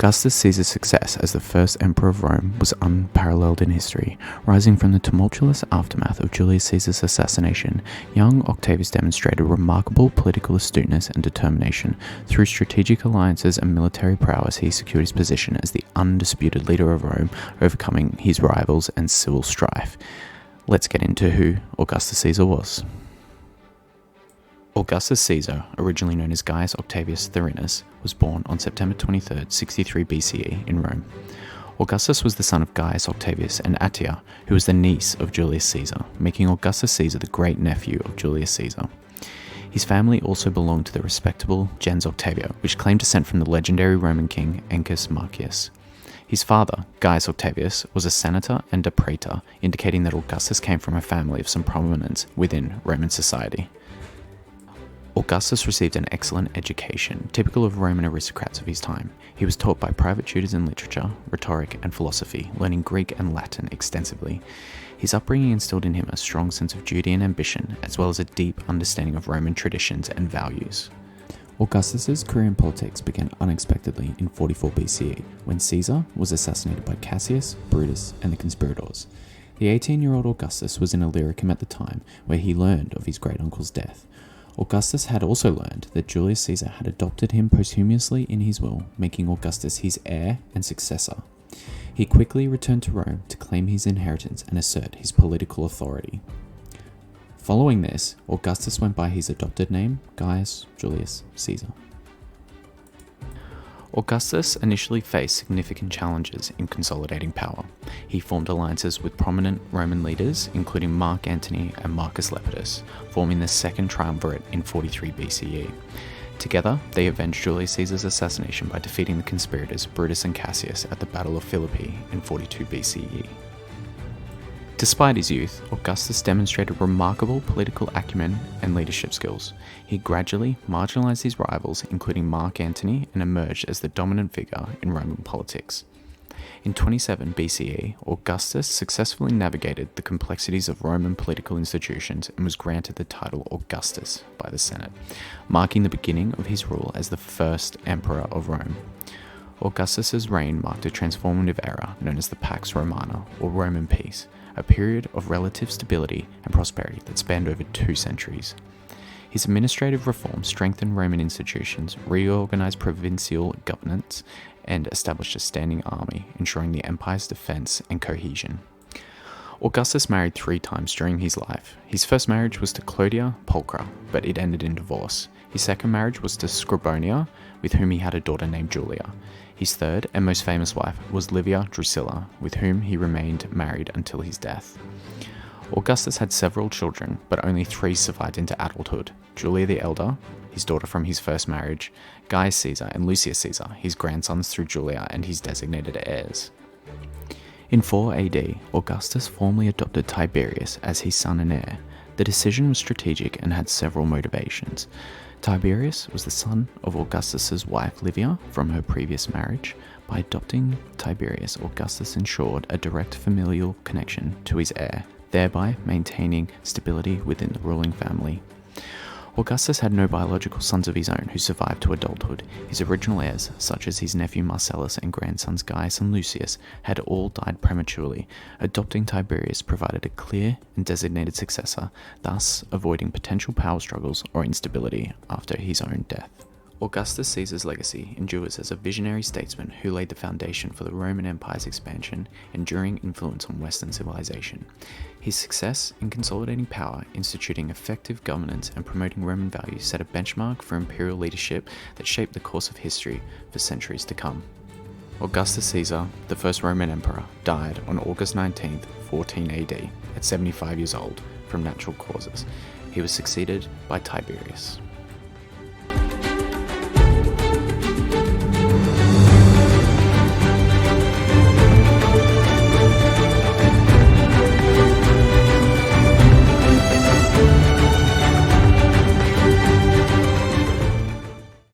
Augustus Caesar's success as the first emperor of Rome was unparalleled in history. Rising from the tumultuous aftermath of Julius Caesar's assassination, young Octavius demonstrated remarkable political astuteness and determination. Through strategic alliances and military prowess, he secured his position as the undisputed leader of Rome, overcoming his rivals and civil strife. Let's get into who Augustus Caesar was. Augustus Caesar, originally known as Gaius Octavius Thurinus, was born on September 23, 63 BCE in Rome. Augustus was the son of Gaius Octavius and Attia, who was the niece of Julius Caesar, making Augustus Caesar the great-nephew of Julius Caesar. His family also belonged to the respectable gens Octavia, which claimed descent from the legendary Roman king Ancus Marcius. His father, Gaius Octavius, was a senator and a praetor, indicating that Augustus came from a family of some prominence within Roman society. Augustus received an excellent education, typical of Roman aristocrats of his time. He was taught by private tutors in literature, rhetoric, and philosophy, learning Greek and Latin extensively. His upbringing instilled in him a strong sense of duty and ambition, as well as a deep understanding of Roman traditions and values. Augustus's career in politics began unexpectedly in 44 BCE, when Caesar was assassinated by Cassius, Brutus, and the conspirators. The 18-year-old Augustus was in Illyricum at the time, where he learned of his great-uncle's death. Augustus had also learned that Julius Caesar had adopted him posthumously in his will, making Augustus his heir and successor. He quickly returned to Rome to claim his inheritance and assert his political authority. Following this, Augustus went by his adopted name, Gaius Julius Caesar. Augustus initially faced significant challenges in consolidating power. He formed alliances with prominent Roman leaders, including Mark Antony and Marcus Lepidus, forming the Second Triumvirate in 43 BCE. Together, they avenged Julius Caesar's assassination by defeating the conspirators Brutus and Cassius at the Battle of Philippi in 42 BCE. Despite his youth, Augustus demonstrated remarkable political acumen and leadership skills. He gradually marginalized his rivals, including Mark Antony, and emerged as the dominant figure in Roman politics. In 27 BCE, Augustus successfully navigated the complexities of Roman political institutions and was granted the title Augustus by the Senate, marking the beginning of his rule as the first emperor of Rome. Augustus's reign marked a transformative era known as the Pax Romana, or Roman peace, a period of relative stability and prosperity that spanned over 2 centuries. His administrative reforms strengthened Roman institutions, reorganized provincial governance, and established a standing army, ensuring the empire's defense and cohesion. Augustus married 3 times during his life. His first marriage was to Clodia Pulchra, but it ended in divorce. His second marriage was to Scribonia, with whom he had a daughter named Julia. His third and most famous wife was Livia Drusilla, with whom he remained married until his death. Augustus had several children, but only 3 survived into adulthood: Julia the Elder, his daughter from his first marriage, Gaius Caesar, and Lucius Caesar, his grandsons through Julia and his designated heirs. In 4 AD, Augustus formally adopted Tiberius as his son and heir. The decision was strategic and had several motivations. Tiberius was the son of Augustus's wife Livia from her previous marriage. By adopting Tiberius, Augustus ensured a direct familial connection to his heir, thereby maintaining stability within the ruling family. Augustus had no biological sons of his own who survived to adulthood. His original heirs, such as his nephew Marcellus and grandsons Gaius and Lucius, had all died prematurely. Adopting Tiberius provided a clear and designated successor, thus avoiding potential power struggles or instability after his own death. Augustus Caesar's legacy endures as a visionary statesman who laid the foundation for the Roman Empire's expansion, enduring influence on Western civilization. His success in consolidating power, instituting effective governance, and promoting Roman values set a benchmark for imperial leadership that shaped the course of history for centuries to come. Augustus Caesar, the first Roman emperor, died on August 19, 14 AD, at 75 years old, from natural causes. He was succeeded by Tiberius.